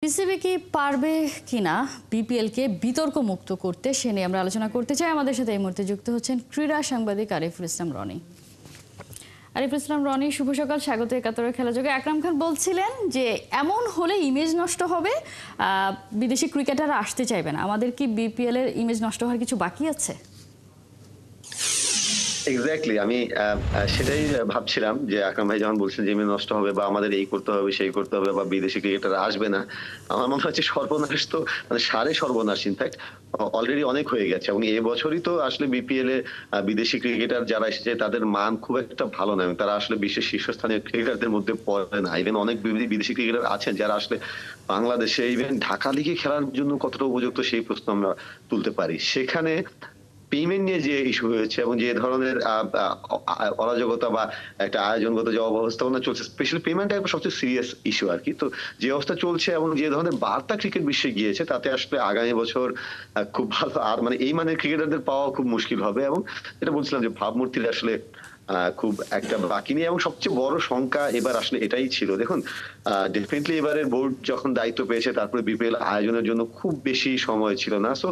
BCB কি পারবে কিনা বিপিএল কে বিতর্ক মুক্ত করতে, সে নিয়ে আমরা আলোচনা করতে চাই। আমাদের সাথে এই মুহূর্তে যুক্ত হচ্ছেন ক্রীড়া সাংবাদিক আরিফুল ইসলাম রনি। আরিফুল ইসলাম রনি, শুভ সকাল, স্বাগত একাত্তরের খেলাযোগে। আকরাম খান বলছিলেন যে এমন হলে ইমেজ নষ্ট হবে, বিদেশি ক্রিকেটাররা আসতে চাইবে না। আমাদের কি বিপিএল এর ইমেজ নষ্ট হওয়ার কিছু বাকি আছে? এক্স্যাক্টলি, আমি সেটাই ভাবছিলাম যে আকরাম ভাই যখন বলছেন যে ইমেজ নষ্ট হবে বা আমাদের এই করতে হবে সেই করতে হবে বা বিদেশি ক্রিকেটার আসবে না, আমার মনে হচ্ছে সর্বনাশ তো মানে সারে সর্বনাশ ইনফ্যাক্ট অলরেডি অনেক হয়ে গেছে। এবং এবছরই তো আসলে বিপিএল এ বিদেশি ক্রিকেটার যারা এসেছে তাদের মান খুব একটা ভালো নয়, তারা আসলে বিশ্বের শীর্ষস্থানীয় ক্রিকেটারদের মধ্যে পড়ে না। ইভেন অনেক বিদেশি ক্রিকেটার আছেন যারা আসলে বাংলাদেশে ইভেন ঢাকা লিগে খেলার জন্য কতটা উপযুক্ত সেই প্রশ্ন আমরা তুলতে পারি। সেখানে পেমেন্ট নিয়ে যে ইস্যু হয়েছে এবং যে ধরনের অরাজকতা বা একটা আয়োজনগত যে অবস্থাপনা চলছে, স্পেশালি পেমেন্ট একটা সবচেয়ে সিরিয়াস ইস্যু আর কি। তো যে অবস্থা চলছে এবং যে ধরনের বার্তা ক্রিকেট বিশ্বে গিয়েছে, তাতে আসলে আগামী বছর খুব ভালো আর মানে এই মানের ক্রিকেটারদের পাওয়া খুব মুশকিল হবে। এবং যেটা বলছিলাম যে ভাবমূর্তির আসলে খুব একটা বাকি নেই। এবং সবচেয়ে বড় শঙ্কা এবার আসলে এটাই ছিল, দেখুন ডেফিনেটলি এবারের বোর্ড যখন দায়িত্ব পেয়েছে তারপরে বিপিএল আয়োজনের জন্য খুব বেশি সময় ছিল না। সো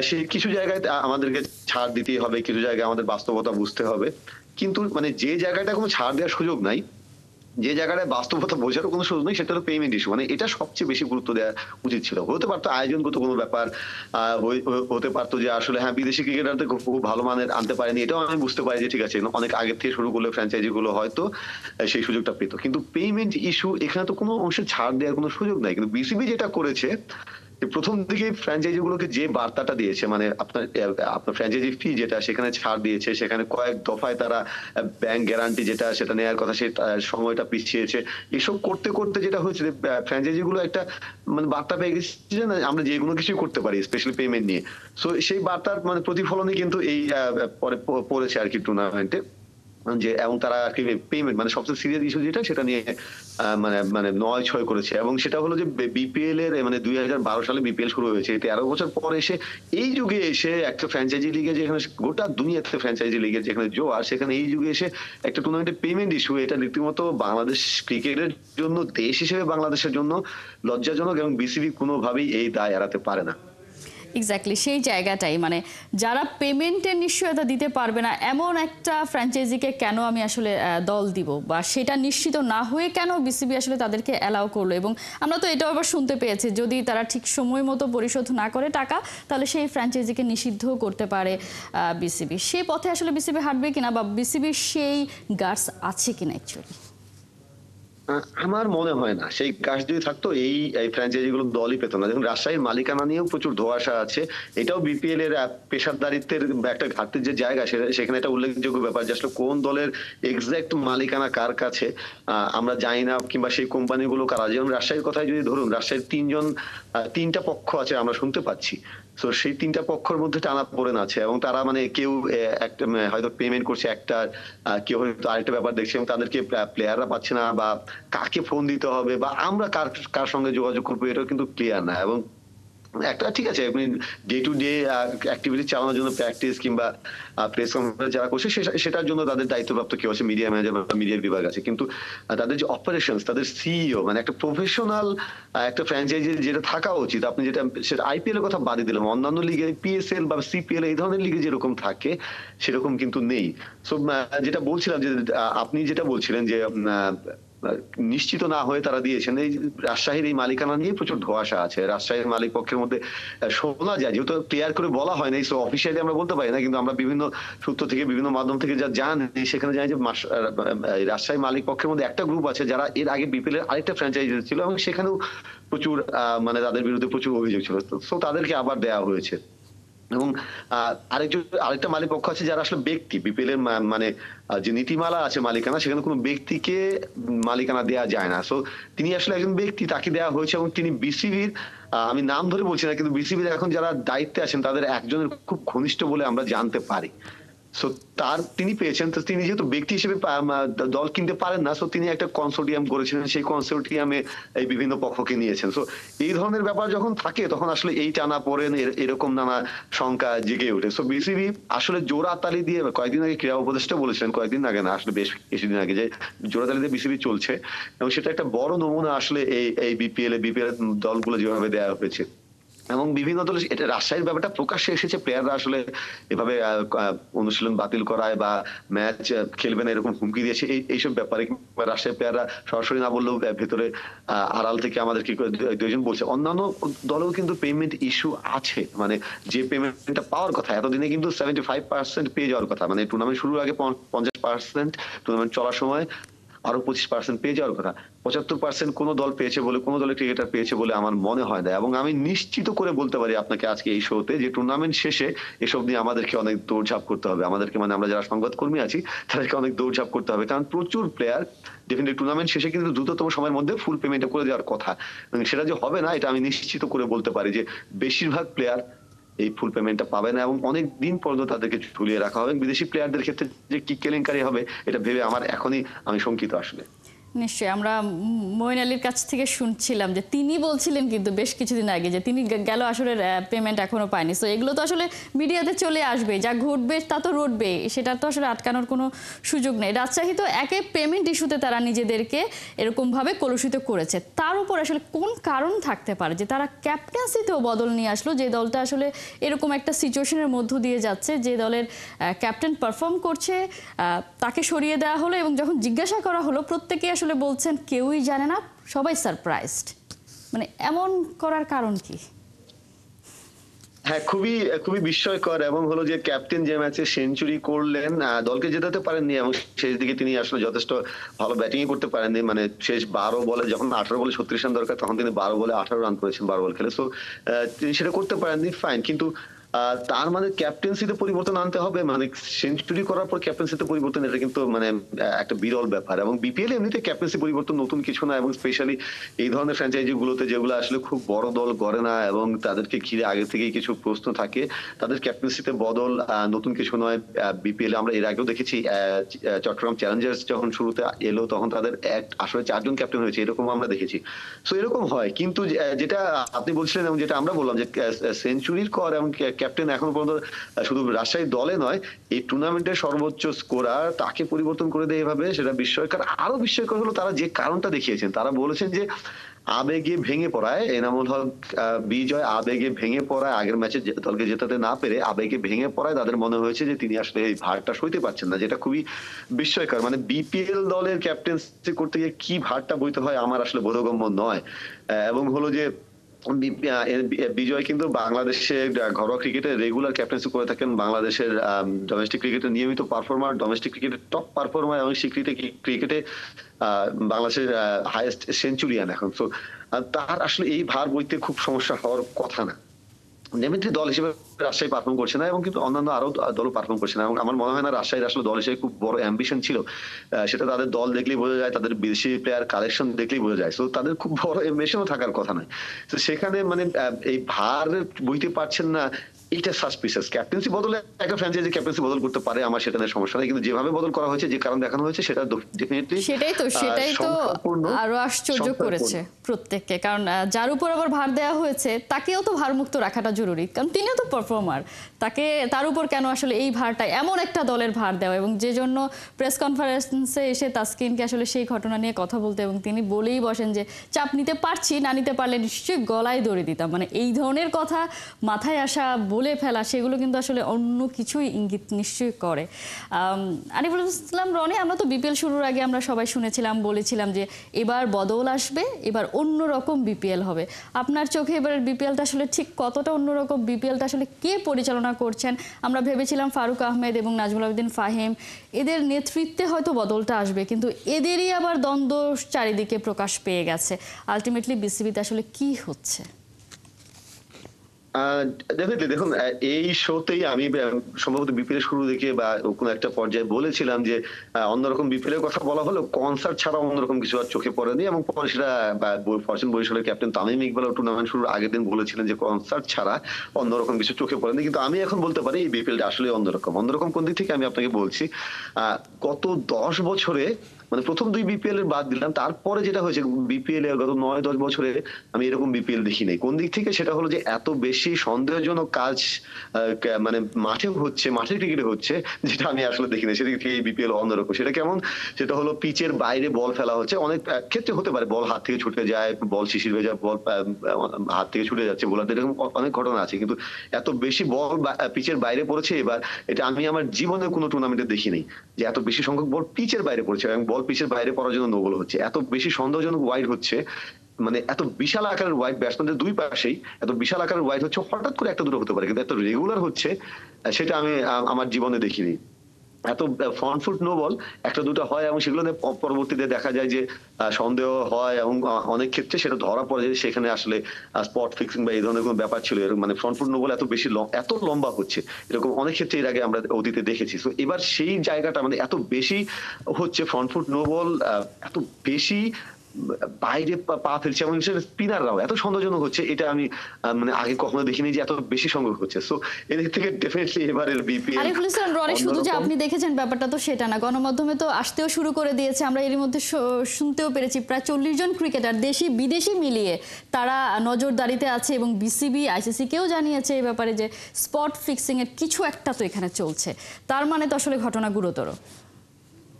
সেই কিছু জায়গায় আমাদেরকে ছাড় দিতেই হবে, কিছু জায়গায় আমাদের বাস্তবতা বুঝতে হবে। কিন্তু মানে যে জায়গাটা কোনো ছাড় দেওয়ার সুযোগ নাই, যে জায়গায় বাস্তবতা বোঝারও কোনো সুযোগ নেই, সেটা হলো পেমেন্ট ইস্যু। মানে এটা সবচেয়ে বেশি গুরুত্ব দেওয়া উচিত ছিল। হতে পারতো আয়োজনগত কোনো ব্যাপার, হতে পারতো যে আসলে হ্যাঁ বিদেশি ক্রিকেটারদের খুব ভালো মানের আনতে পারেনি, এটাও আমি বুঝতে পারি যে ঠিক আছে অনেক আগে থেকে শুরু করলে ফ্র্যাঞ্চাইজি গুলো হয়তো সেই সুযোগটা পেত। কিন্তু পেমেন্ট ইস্যু এখানে তো কোনো অংশে ছাড় দেওয়ার কোনো সুযোগ নাই। কিন্তু বিসিবি যেটা করেছে, প্রথম দিকে ফ্র্যাঞ্চাইজি গুলোকে যে বার্তাটা দিয়েছে, মানে আপনার ফ্র্যাঞ্চাইজি ফি যেটা সেখানে ছাড় দিয়েছে, সেখানে কয়েক দফায় তারা ব্যাংক গ্যারান্টি যেটা সেটা নেওয়ার কথা সে সময়টা পিছিয়েছে। এসব করতে করতে যেটা হয়েছে ফ্র্যাঞ্চাইজি গুলো একটা মানে বার্তা পেয়ে গেছে যে না আমরা যে কোনো কিছু করতে পারি স্পেশালি পেমেন্ট নিয়ে। সো সেই বার্তার মানে প্রতিফলনই কিন্তু এই পরে পড়েছে আর কি টুর্নামেন্টে। যে এবং তারা পেমেন্ট মানে সবচেয়ে সিরিয়াস ইস্যু যেটা সেটা নিয়ে মানে মানে নয় ছয় করেছে। এবং সেটা হলো যে বিপিএল এর মানে 2012 সালে বিপিএল শুরু হয়েছে, 13 বছর পর এসে এই যুগে এসে একটা ফ্র্যাঞ্চাইজি লিগে যেখানে গোটা দুনিয়াতে ফ্র্যাঞ্চাইজি লিগের যেখানে জোয়ার, সেখানে এই যুগে এসে একটা টুর্নামেন্টের পেমেন্ট ইস্যু, এটা রীতিমতো বাংলাদেশ ক্রিকেটের জন্য, দেশ হিসেবে বাংলাদেশের জন্য লজ্জাজনক। এবং বিসিবি কোনোভাবেই এই দায় এড়াতে পারে না। এক্স্যাক্টলি সেই জায়গাটাই, মানে যারা পেমেন্টের নিশ্চয়তা দিতে পারবে না এমন একটা ফ্র্যাঞ্চাইজিকে কেন আমি আসলে দল দিব, বা সেটা নিশ্চিত না হয়ে কেন বিসিবি আসলে তাদেরকে অ্যালাউ করলো। এবং আমরা তো এটাও আবার শুনতে পেয়েছি যদি তারা ঠিক সময় মতো পরিশোধ না করে টাকা, তাহলে সেই ফ্র্যাঞ্চাইজিকে নিষিদ্ধ করতে পারে বিসিবি। সেই পথে আসলে বিসিবি হাঁটবে কিনা, বা বিসিবির সেই গার্ডস আছে কিনা অ্যাকচুয়ালি আমার মনে হয় না। সেই কাজ যদি থাকতো এই ফ্র্যাঞ্চাইজি গুলো দলই পেত না। দেখুন রাজশাহীর মালিকানা নিয়েও প্রচুর ধোঁয়াশা আছে। এটাও বিপিএল এর পেশাদারিত্বের একটা ঘাটতির যে জায়গা, সেখানে একটা উল্লেখযোগ্য ব্যাপার যে আসলে কোন দলের এক্সাক্ট মালিকানা কার কাছে আমরা জানি না, কিংবা সেই কোম্পানিগুলো কারা। যেমন রাজশাহীর কথাই যদি ধরুন, রাজশাহীর তিনটা পক্ষ আছে আমরা শুনতে পাচ্ছি। তো সেই তিনটা পক্ষের মধ্যে টানাপোড়েন আছে এবং তারা মানে কেউ একটা হয়তো পেমেন্ট করছে একটা, কেউ হয়তো আরেকটা ব্যাপার দেখছে এবং তাদেরকে প্লেয়াররা পাচ্ছে না, বা কাকে ফোন দিতে হবে বা আমরা কার কার সঙ্গে যোগাযোগ করবো এটাও কিন্তু ক্লিয়ার না। এবং একটা ঠিক আছে আপনি ডে টু ডে অ্যাক্টিভিটি চালানোর জন্য প্র্যাকটিস কিংবা প্রেস কনফারেন্স যারা করছে সেটার জন্য তাদের দায়িত্বপ্রাপ্ত কেউ আছে, মিডিয়া ম্যানেজার বা মিডিয়া বিভাগ আছে। কিন্তু তাদের যে অপারেশন, তাদের সিইও মানে একটা প্রফেশনাল একটা ফ্র্যাঞ্চাইজি যেটা থাকা উচিত, আপনি যেটা সেটা আইপিএল এর কথা বাদই দিলাম, অন্যান্য লিগে পিএসএল বা সিপিএল এই ধরনের লিগে যেরকম থাকে সেরকম কিন্তু নেই। সো যেটা বলছিলাম যে আপনি যেটা বলছিলেন যে নিশ্চিত না হয়ে তারা দিয়েছেন, এই রাজশাহীর এই মালিকানা নিয়ে প্রচুর ধোঁয়াশা আছে। রাজশাহীর মালিক পক্ষের মধ্যে শোনা যায়, যেহেতু ক্লিয়ার করে বলা হয় নাই, সো অফিসিয়ালি আমরা বলতে পারি না, কিন্তু আমরা বিভিন্ন সূত্র থেকে বিভিন্ন মাধ্যম থেকে যা জানি সেখানে জানি যে রাজশাহী মালিক পক্ষের মধ্যে একটা গ্রুপ আছে যারা এর আগে বিপিএল এর আরেকটা ফ্র্যাঞ্চাইজি ছিল এবং সেখানেও প্রচুর মানে তাদের বিরুদ্ধে প্রচুর অভিযোগ ছিল। সো তাদেরকে আবার দেওয়া হয়েছে। এবং আরেকটা মালিক পক্ষ আছে যারা আসলে ব্যক্তি, বিপিএল এর মানে যে নীতিমালা আছে মালিকানা, সেখানে কোনো ব্যক্তিকে মালিকানা দেওয়া যায় না। সো তিনি আসলে একজন ব্যক্তি, তাকে দেওয়া হয়েছে এবং তিনি বিসিবির, আমি নাম ধরে বলছি না, কিন্তু বিসিবির এখন যারা দায়িত্বে আছেন তাদের একজনের খুব ঘনিষ্ঠ বলে আমরা জানতে পারি। সো তিনি পেয়েছেন, তো তিনি যেহেতু ব্যক্তি হিসেবে দল কিনতে পারেন না, সো তিনি একটা কনসোর্টিয়াম করেছিলেন, সেই কনসোর্টিয়ামে এই বিভিন্ন পক্ষকে নিয়েছেন। সো এই ধরনের ব্যাপার যখন থাকে তখন আসলে এই টানা পড়েন এরকম নানা শঙ্কা জেগে ওঠে। সো বিসিবি আসলে জোড়াতালি দিয়ে, কয়েকদিন আগে ক্রীড়া উপদেষ্টা বলেছিলেন, কয়েকদিন আগে না আসলে বেশ কিছুদিন আগে, যে জোড়াতালি দিয়ে বিসিবি চলছে এবং সেটা একটা বড় নমুনা আসলে এই বিপিএল দলগুলো যেভাবে দেওয়া হয়েছে। এবং বিভিন্ন দল, এটা রাজশাহীর ব্যাপারটা প্রকাশ্যে এসেছে, প্লেয়াররা আসলে এভাবে অনুশীলন বাতিল করায় বা ম্যাচ খেলবে না এরকম হুমকি দিয়েছে, এইসব ব্যাপারে রাজশাহীর প্লেয়াররা সরাসরি না বললেও ভেতরে আড়াল থেকে আমাদের কি দুইজন বলছে। অন্যান্য দলেও কিন্তু পেমেন্ট ইস্যু আছে, মানে যে পেমেন্টটা পাওয়ার কথা এতদিনে কিন্তু 75% পেয়ে যাওয়ার কথা, মানে টুর্নামেন্ট শুরুর আগে 50%, টুর্নামেন্ট চলার সময় আরো 25% পেয়ে যাওয়ার কথা। 75% কোন দল পেয়েছে বলে, কোন দলের ক্রিকেটার পেয়েছে বলে আমার মনে হয় না। এবং আমি নিশ্চিত করে বলতে পারি আপনাকে আজকে এই শোতে, যে টুর্নামেন্ট শেষে এসব নিয়ে আমাদেরকে অনেক দৌড়ঝাঁপ করতে হবে, আমাদেরকে, মানে আমরা যারা সংবাদকর্মী আছি তাদেরকে অনেক দৌড়ঝাঁপ করতে হবে, কারণ প্রচুর প্লেয়ার ডেফিনেটলি টুর্নামেন্ট শেষে কিন্তু দ্রুততম সময়ের মধ্যে ফুল পেমেন্ট করে দেওয়ার কথা, সেটা যে হবে না এটা আমি নিশ্চিত করে বলতে পারি, যে বেশিরভাগ প্লেয়ার এই ফুল পেমেন্টটা পাবে না এবং অনেক দিন পর্যন্ত তাদেরকে ঝুলিয়ে রাখা হবে। বিদেশি প্লেয়ারদের ক্ষেত্রে যে কি কেলেঙ্কারি হবে এটা ভেবে আমি শঙ্কিত আসলে। নিশ্চয়ই আমরা মঈন আলীর কাছ থেকে শুনছিলাম যে তিনি বলছিলেন কিন্তু বেশ কিছুদিন আগে যে তিনি গেল আসরের পেমেন্ট এখনো পায়নি। সো এগুলো তো আসলে মিডিয়াতে চলে আসবে, যা ঘটবে তা তো রটবে, সেটা তো আসলে আটকানোর কোনো সুযোগ নেই। রাজশাহী তো একে পেমেন্ট ইস্যুতে তারা নিজেদেরকে এরকমভাবে কলুষিত করেছে, তার উপর আসলে কোন কারণ থাকতে পারে যে তারা ক্যাপ্টেন্সিতেও বদল নিয়ে আসলো, যে দলটা আসলে এরকম একটা সিচুয়েশনের মধ্য দিয়ে যাচ্ছে, যে দলের ক্যাপ্টেন পারফর্ম করছে তাকে সরিয়ে দেওয়া হলো এবং যখন জিজ্ঞাসা করা হলো প্রত্যেকেই আসলে বলছেন কেউই জানে না, সবাই সারপ্রাইজড। মানে এমন করার কারণ কি? হ্যাঁ, খুবই খুবই বিস্ময়কর। এবং হলো যে ক্যাপ্টেন যে ম্যাচে সেঞ্চুরি করলেন, দলকে জেতাতে পারেননি এবং শেষ দিকে তিনি আসলে যথেষ্ট ভালো ব্যাটিং করতে পারেননি, মানে শেষ 12 বলে, যখন 18 বলে 36 রান দরকার তখন তিনি 12 বলে 18 রান করেছেন 12 বল খেলে। সো তিনি সেটা করতে পারেননি, ফাইন, কিন্তু তার মানে ক্যাপ্টেন্সিতে পরিবর্তন আনতে হবে, মানে সেঞ্চুরি করার পর ক্যাপ্টেন্সিতে পরিবর্তন, এটা কিন্তু মানে একটা বিরল ব্যাপার। এবং বিপিএল এমনিতে ক্যাপ্টেন্সি পরিবর্তন নতুন কিছু না, এবং স্পেশালি এই ধরনের ফ্র্যাঞ্চাইজি গুলোতে যেগুলো আসলে খুব বড় দল গড়ে না এবং তাদেরকে ঘিরে আগে থেকেই কিছু প্রশ্ন থাকে, তাদের ক্যাপ্টেন্সিতে বদল নতুন কিছু নয়। বিপিএল আমরা এর আগেও দেখেছি, চট্টগ্রাম চ্যালেঞ্জার্স যখন শুরুতে এলো তখন তাদের আসলে 4 জন ক্যাপ্টেন হয়েছে, এরকম আমরা দেখেছি। সো এরকম হয়, কিন্তু যেটা আপনি বলছিলেন এবং যেটা আমরা বললাম, যে সেঞ্চুরির কর এবং ক্যাপ্টেন এখন পর্যন্ত শুধু রাজশাহী দলে নয়, এই টুর্নামেন্টের সর্বোচ্চ স্কোরার, তাকে পরিবর্তন করে দেয় এভাবে, সেটা বিস্ময়কর। আরো বিস্ময়কর হলো তারা যে কারণটা দেখিয়েছেন, তারা বলেছেন যে আবেগে ভেঙে পড়ায়, এনামুল হক বিজয় আবেগে ভেঙে পড়ায়, আগের ম্যাচে দলকে জেতাতে না পেরে আবেগে ভেঙে পড়ায় তাদের মনে হয়েছে যে তিনি আসলে এই ভারটা সইতে পারছেন না, যেটা খুবই বিস্ময়কর। মানে বিপিএল দলের ক্যাপ্টেন্সি করতে গিয়ে কি ভারটা বইতে হয় আমার আসলে বোধগম্য নয়। এবং হলো যে বিজয় কিন্তু বাংলাদেশের ঘরোয়া ক্রিকেটে রেগুলার ক্যাপ্টেন্সি করে থাকেন, বাংলাদেশের ডোমেস্টিক ক্রিকেটে নিয়মিত পারফর্মার, ডোমেস্টিক ক্রিকেটে টপ পারফর্মার এবং স্বীকৃত ক্রিকেটে বাংলাদেশের হাইয়েস্ট সেঞ্চুরিয়ান এখন। তো তার আসলে এই ভার বইতে খুব সমস্যা হওয়ার কথা না। ডেফিনেটলি দল হিসেবে রাজশাহী পারফর্ম করছে না এবং কিন্তু অন্যান্য আরো দলও পারফর্ম করছে না, এবং আমার মনে হয় না রাজশাহীর আসলে দল হিসেবে খুব বড় অ্যাম্বিশন ছিল, সেটা তাদের দল দেখলেই বোঝা যায়, তাদের বিদেশি প্লেয়ার কালেকশন দেখলেই বোঝা যায়। তো তাদের খুব বড় অ্যাম্বিশনও থাকার কথা নয়। তো সেখানে মানে এই ভার বইতে পারছেন না, এটা সাসপিসিয়াস। ক্যাপ্টেন্সি বদলে একটা ফ্র্যাঞ্চাইজি ক্যাপ্টেন্সি বদল করতে পারে, আমার সেটা নিয়ে সমস্যা নেই, কিন্তু যেভাবে বদল করা হয়েছে, যে কারণ দেখানো হয়েছে, সেটা ডেফিনেটলি সেটাই তো আরো আশ্চর্য করেছে প্রত্যেককে, কারণ যার উপর আবার ভার দেওয়া হয়েছে তাকেও তো ভারমুক্ত রাখাটা জরুরি, কারণ তিনিও তো পারফর্মার, তার উপর কেন আসলে এই ভারটা, এমন একটা দলের ভার দেওয়া। এবং যে জন্য প্রেস কনফারেন্সে এসে তাসকিনকে আসলে সেই ঘটনা নিয়ে কথা বলতে, এবং তিনি বলেই বসেন যে চাপ নিতে পারছি, না নিতে পারলে নিশ্চয়ই গলায় দড়ি দিতাম। মানে এই ধরনের কথা মাথায় আসা, বলে ফেলা, সেগুলো কিন্তু আসলে অন্য কিছুই ইঙ্গিত নিশ্চয়ই করে। আরিফুল ইসলাম রনি, আমরা তো বিপিএল শুরুর আগে আমরা সবাই শুনেছিলাম, বলেছিলাম যে এবার বদল আসবে, এবার অন্যরকম বিপিএল হবে। আপনার চোখে এবারের বিপিএলটা আসলে ঠিক কতটা অন্যরকম? বিপিএলটা আসলে কে পরিচালনা করছেন? আমরা ভেবেছিলাম ফারুক আহমেদ এবং নাজমুল আবেদিন ফাহিম, এদের নেতৃত্বে হয়তো বদলটা আসবে, কিন্তু এদেরই আবার দ্বন্দ্ব চারিদিকে প্রকাশ পেয়ে গেছে। আলটিমেটলি বিসিবিতে আসলে কি হচ্ছে? ডেফিনেটলি দেখুন, এই শোতেই আমি সম্ভবত বিপিএল এর শুরু দিকে বা কোনো একটা পর্যায়ে বলেছিলাম যে অন্যরকম বিপিএল এর কথা বলা হলো, কনসার্ট ছাড়া অন্যরকম কিছু আর চোখে পড়েনি এবং পরে সেটা ফরচুন বরিশালের ক্যাপ্টেন তামিম ইকবাল টুর্নামেন্ট শুরুর আগের দিন বলেছিলেন যে কনসার্ট ছাড়া অন্যরকম কিছু চোখে পড়েনি। কিন্তু আমি এখন বলতে পারি এই বিপিএলটা আসলে অন্যরকম। অন্যরকম কোন দিক থেকে আমি আপনাকে বলছি, গত 10 বছরে মানে প্রথম 2 বিপিএল এর বাদ দিলাম, তারপরে যেটা হয়েছে বিপিএল এ গত 9-10 বছরে আমি এরকম বিপিএল দেখি নাই। কোন দিক থেকে? সেটা হলো যে এত বেশি সন্দেহজনক কাজ মানে মাঠে হচ্ছে, মাঠের ক্রিকেটে হচ্ছে, যেটা আমি আসলে দেখি নাই। সেদিক থেকে এই বিপিএল অন্যরকম। সেটা কেমন? সেটা হলো পিচের বাইরে বল ফেলা হচ্ছে। অনেক ক্ষেত্রে হতে পারে বল হাত থেকে ছুটে যায়, বল শিশির হয়ে যায়, বল হাত থেকে ছুটে যাচ্ছে বোলারদের, এরকম অনেক ঘটনা আছে। কিন্তু এত বেশি বল পিচের বাইরে পড়েছে এবার, এটা আমি আমার জীবনে কোনো টুর্নামেন্টে দেখি নাই যে এত বেশি সংখ্যক বল পিচের বাইরে পড়ছে এবং বল পিচের বাইরে পড়ার জন্য নো বল হচ্ছে। এত বেশি সন্দেহজনক ওয়াইড হচ্ছে, মানে এত বিশাল আকারের ওয়াইড, ব্যাটসম্যানদের দুই পাশেই এত বিশাল আকারের ওয়াইড হচ্ছে, হঠাৎ করে একটা দুটো হতে পারে, কিন্তু এত রেগুলার হচ্ছে সেটা আমি আমার জীবনে দেখিনি। এত ফ্রন্ট ফুট নো বল একটা দুটো হয় এবং সেগুলো নিয়ে পরবর্তীতে দেখা যায় যে সন্দেহ হয় এবং অনেক ক্ষেত্রে সেটা ধরা পড়ে যে সেখানে আসলে স্পট ফিক্সিং বা এই ধরনের কোনো ব্যাপার ছিল। এরকম মানে ফ্রন্ট ফুট নো বল এত বেশি এত লম্বা হচ্ছে, এরকম অনেক ক্ষেত্রে এর আগে আমরা অতীতে দেখেছি। তো এবার সেই জায়গাটা মানে এত বেশি হচ্ছে ফ্রন্ট ফুট নো বল, এত বেশি বাইরে পা ফেলছে এবং স্পিনাররাও এত সন্দেহজনক হচ্ছে, এটা আমি মানে আগে কখনো দেখিনি যে এত বেশি সংখ্যক হচ্ছে। সো এদিক থেকে ডেফিনেটলি এবারের বিপিএল আরিফুল ইসলাম রনি, শুধু যে আপনি দেখেছেন ব্যাপারটা তো সেটা না, গণমাধ্যমে তো আসতেও শুরু করে দিয়েছে। আমরা এর মধ্যে শুনতেও পেরেছি প্রায় 40 জন ক্রিকেটার দেশি বিদেশি মিলিয়ে তারা নজরদারিতে আছে এবং বিসিবি আইসিসি কেও জানিয়েছে এই ব্যাপারে যে স্পট ফিক্সিং এর কিছু একটা তো এখানে চলছে। তার মানে তো আসলে ঘটনা গুরুতর।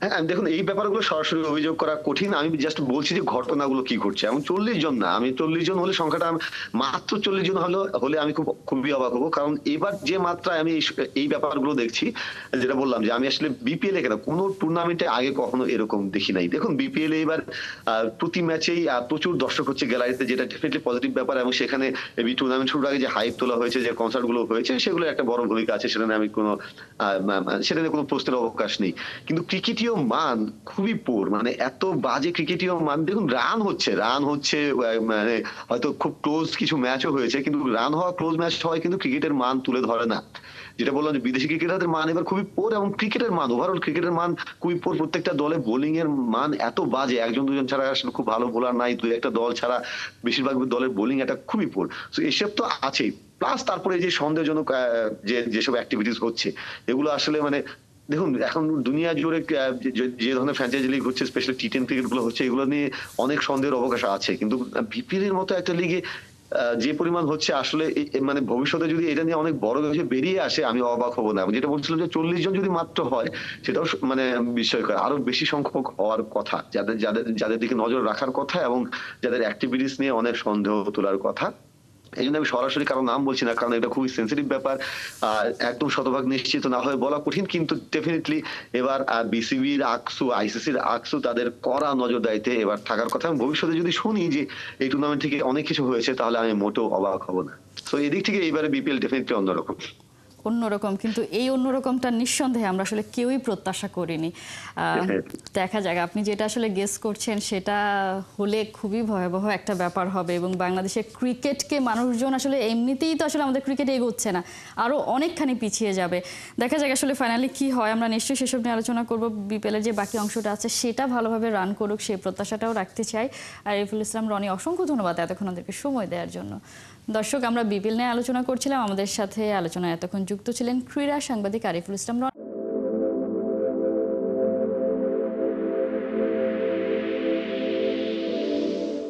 হ্যাঁ, দেখুন এই ব্যাপারগুলো সরাসরি অভিযোগ করা কঠিন। আমি জাস্ট বলছি যে ঘটনাগুলো কি ঘটছে। এবং 40 জন না, আমি 40 জন হলে সংখ্যাটা মাত্র 40 জন হলে আমি খুবই অবাক হবো। কারণ এবার যে মাত্রায় আমি এই ব্যাপারগুলো দেখছি, যেটা বললাম যে আমি আসলে বিপিএল এ কেন কোন টুর্নামেন্টে আগে কখনো এরকম দেখি নাই। দেখুন বিপিএল এ এবার প্রতি ম্যাচেই প্রচুর দর্শক হচ্ছে গ্যালারিতে, যেটা ডেফিনেটলি পজিটিভ ব্যাপার। এবং সেখানে এই টুর্নামেন্ট শুরুর আগে যে হাইপ তোলা হয়েছে, যে কনসার্ট গুলো হয়েছে, সেগুলো একটা বড় ভূমিকা আছে। সেটা নিয়ে আমি সেটা নিয়ে কোনো প্রশ্নের অবকাশ নেই। কিন্তু ক্রিকেটীয় মান খুবই পোর, মানে এত বাজে ক্রিকেটীয় মান। দেখুন রান হচ্ছে মানে হয়তো খুব ক্লোজ কিছু ম্যাচও হয়েছে, কিন্তু রান হওয়া ক্লোজ ম্যাচ হয় কিন্তু ক্রিকেটের মান তুলে ধরে না। যেটা বললাম যে বিদেশি ক্রিকেটারদের মান এবার খুবই পোর এবং ক্রিকেটের মান, ওভারঅল ক্রিকেটের মান খুবই পোর। প্রত্যেকটা দলে বোলিং এর মান এত বাজে, একজন দুজন ছাড়া আসলে খুব ভালো বোলার নাই, দুই একটা দল ছাড়া বেশিরভাগ দলের বোলিং এটা খুবই পোর। তো এসব তো আছেই, প্লাস তারপরে এই যে সন্দেহজনক যেসব অ্যাক্টিভিটিস হচ্ছে, এগুলো আসলে মানে দেখুন এখন দুনিয়া জুড়ে যে ধরনের ফ্র্যাঞ্চাইজি লিগ হচ্ছে, স্পেশালি টি-10 ক্রিকেট গুলো হচ্ছে, এগুলো নিয়ে অনেক সন্দেহের অবকাশ আছে। কিন্তু বিপিএল এর মতো একটা লিগে যে পরিমাণ হচ্ছে আসলে মানে ভবিষ্যতে যদি এটা নিয়ে অনেক বড় কিছু বেরিয়ে আসে, আমি অবাক হব না। যেটা বলছিলাম যে 40 জন যদি মাত্র হয়, সেটাও মানে বিস্ময়কর। আরো বেশি সংখ্যক হওয়ার কথা, যাদের যাদের যাদের দিকে নজর রাখার কথা এবং যাদের অ্যাক্টিভিটিস নিয়ে অনেক সন্দেহ তোলার কথা। এই জন্য আমি সরাসরি কারো নাম বলছি না, কারণ এটা খুবই সেন্সিটিভ ব্যাপার। একদম শতভাগ নিশ্চিত না হয়ে বলা কঠিন। কিন্তু ডেফিনেটলি এবার বিসিবির আকসু, আইসিসির আকসু তাদের কড়া নজরদারিতে এবার থাকার কথা। এবং ভবিষ্যতে যদি শুনি যে এই টুর্নামেন্ট থেকে অনেক কিছু হয়েছে, তাহলে আমি মোটেও অবাক হব না। তো এদিক থেকে এইবারে বিপিএল ডেফিনেটলি অন্যরকম। অন্যরকম, কিন্তু এই অন্যরকমটা নিঃসন্দেহে আমরা আসলে কেউই প্রত্যাশা করিনি। দেখা যাক, আপনি যেটা আসলে গেস করছেন সেটা হলে খুবই ভয়াবহ একটা ব্যাপার হবে এবং বাংলাদেশের ক্রিকেটকে মানুষজন আসলে এমনিতেই তো আসলে আমাদের ক্রিকেট এগোচ্ছে না, আরও অনেকখানি পিছিয়ে যাবে। দেখা যাক আসলে ফাইনালি কি হয়। আমরা নিশ্চয়ই সেসব নিয়ে আলোচনা করব। বিপিএলের যে বাকি অংশটা আছে সেটা ভালোভাবে রান করুক, সেই প্রত্যাশাটাও রাখতে চাই। আরিফুল ইসলাম রনি, অসংখ্য ধন্যবাদ এতক্ষণ আমাদেরকে সময় দেওয়ার জন্য। দর্শক, আমরা বিপিএল নিয়ে আলোচনা করছিলাম। আমাদের সাথে আলোচনায় এতক্ষণ যুক্ত ছিলেন ক্রীড়া সাংবাদিক আরিফুল ইসলাম রনি।